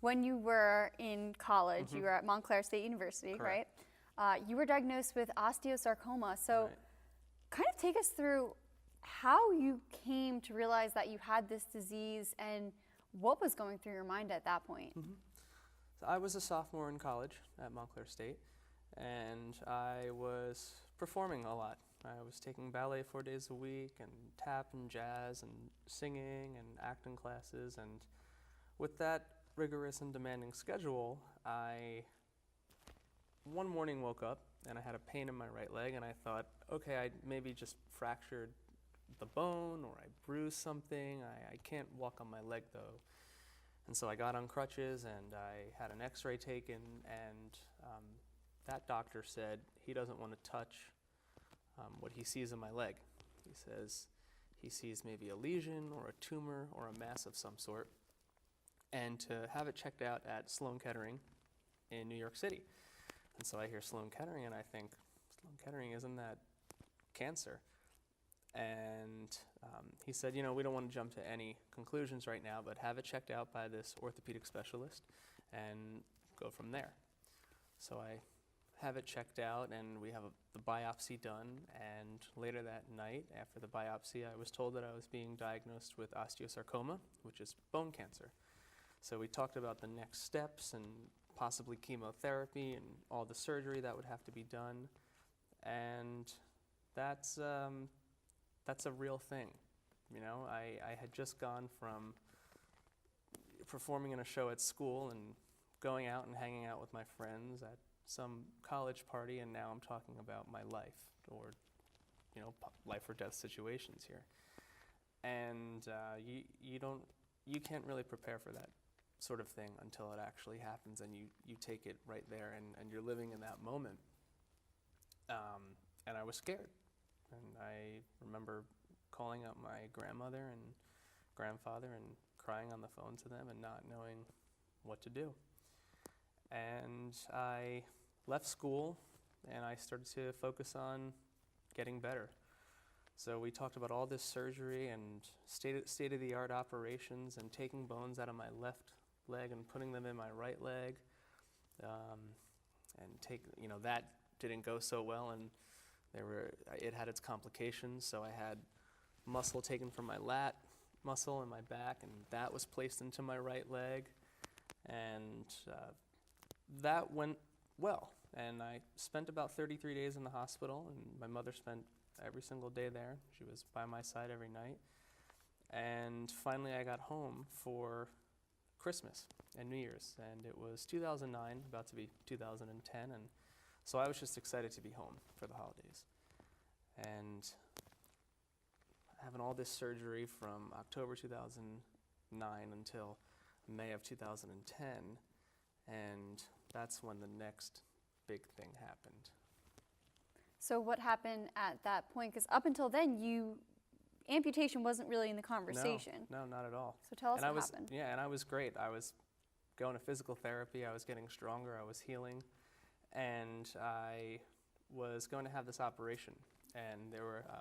when you were in college, you were at Montclair State University, Correct. right? You were diagnosed with osteosarcoma. So Right. kind of take us through how you came to realize that you had this disease and what was going through your mind at that point. So I was a sophomore in college at Montclair State, and I was performing a lot. I was taking ballet 4 days a week, and tap and jazz, and singing and acting classes. And with that rigorous and demanding schedule, I one morning woke up and I had a pain in my right leg, and I thought, okay, I maybe just fractured the bone or I bruised something. I can't walk on my leg though. And so I got on crutches and I had an x-ray taken, and that doctor said he doesn't want to touch what he sees in my leg. He says he sees maybe a lesion or a tumor or a mass of some sort, and to have it checked out at Sloan Kettering in New York City. And so I hear Sloan Kettering and I think, Sloan Kettering, isn't that cancer? And he said, you know, we don't want to jump to any conclusions right now, but have it checked out by this orthopedic specialist and go from there. So I have it checked out, and we have the biopsy done, and later that night, after the biopsy, I was told that I was being diagnosed with osteosarcoma, which is bone cancer. So we talked about the next steps and possibly chemotherapy and all the surgery that would have to be done, and that's a real thing. You know, I had just gone from performing in a show at school and going out and hanging out with my friends at some college party, and now I'm talking about my life, or, you know, life or death situations here. And you can't really prepare for that sort of thing until it actually happens, and you take it right there, and you're living in that moment. And I was scared. And I remember calling up my grandmother and grandfather and crying on the phone to them and not knowing what to do. And I left school and I started to focus on getting better. So we talked about all this surgery and state-of-the-art operations and taking bones out of my left leg and putting them in my right leg. That didn't go so well, and it had its complications. So I had muscle taken from my lat muscle in my back, and that was placed into my right leg, and that went well. And I spent about 33 days in the hospital, and my mother spent every single day there. She was by my side every night. And finally I got home for Christmas and New Year's, and it was 2009, about to be 2010, and so I was just excited to be home for the holidays. And having all this surgery from October 2009 until May of 2010, and that's when the next big thing happened. So what happened at that point? Because up until then, amputation wasn't really in the conversation. No, not at all. So tell us what happened. Yeah, and I was great. I was going to physical therapy. I was getting stronger. I was healing. And I was going to have this operation. And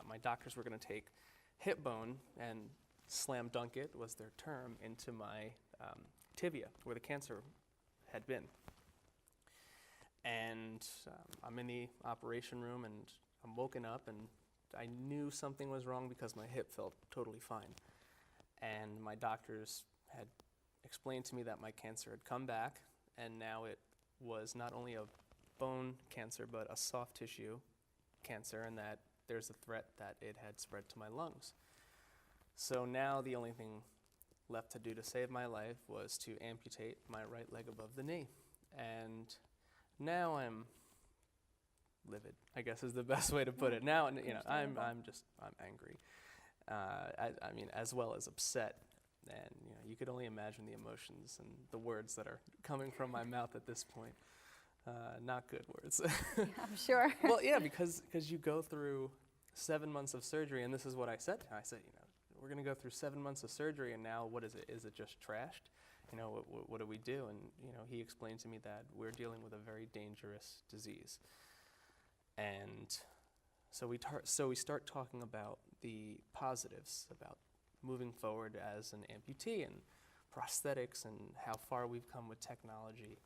my doctors were going to take hip bone and slam dunk it, was their term, into my tibia, where the cancer had been. And I'm in the operation room, and I'm woken up, and I knew something was wrong because my hip felt totally fine. And my doctors had explained to me that my cancer had come back, and now it was not only a bone cancer, but a soft tissue cancer, and that there's a threat that it had spread to my lungs. So now the only thing left to do to save my life was to amputate my right leg above the knee. And now I'm livid, I guess is the best way to put it. Now, I'm angry. I mean, as well as upset. And you could only imagine the emotions and the words that are coming from my mouth at this point. Not good words. Yeah, I'm sure. Well, yeah, because you go through 7 months of surgery, and this is what I said to him. I said, we're going to go through 7 months of surgery, and now what is it? Is it just trashed? What do we do? And he explained to me that we're dealing with a very dangerous disease. And so we start talking about the positives, about moving forward as an amputee. And prosthetics and how far we've come with technology.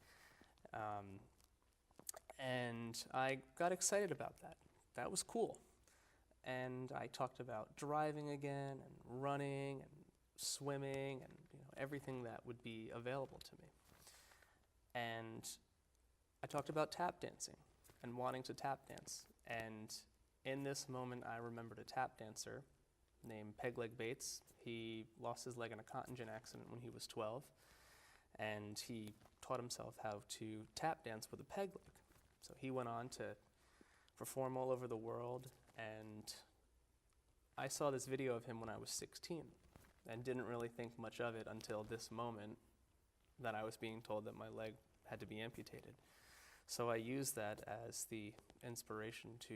And I got excited about that. That was cool. And I talked about driving again and running and swimming and everything that would be available to me. And I talked about tap dancing and wanting to tap dance. And in this moment, I remembered a tap dancer named Pegleg Bates. He lost his leg in a cotton gin accident when he was 12, and he taught himself how to tap dance with a peg leg. So he went on to perform all over the world, and I saw this video of him when I was 16 and didn't really think much of it until this moment that I was being told that my leg had to be amputated. So I used that as the inspiration to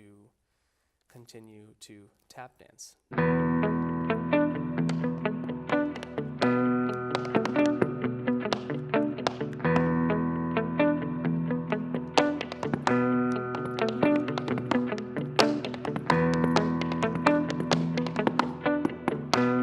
continue to tap dance.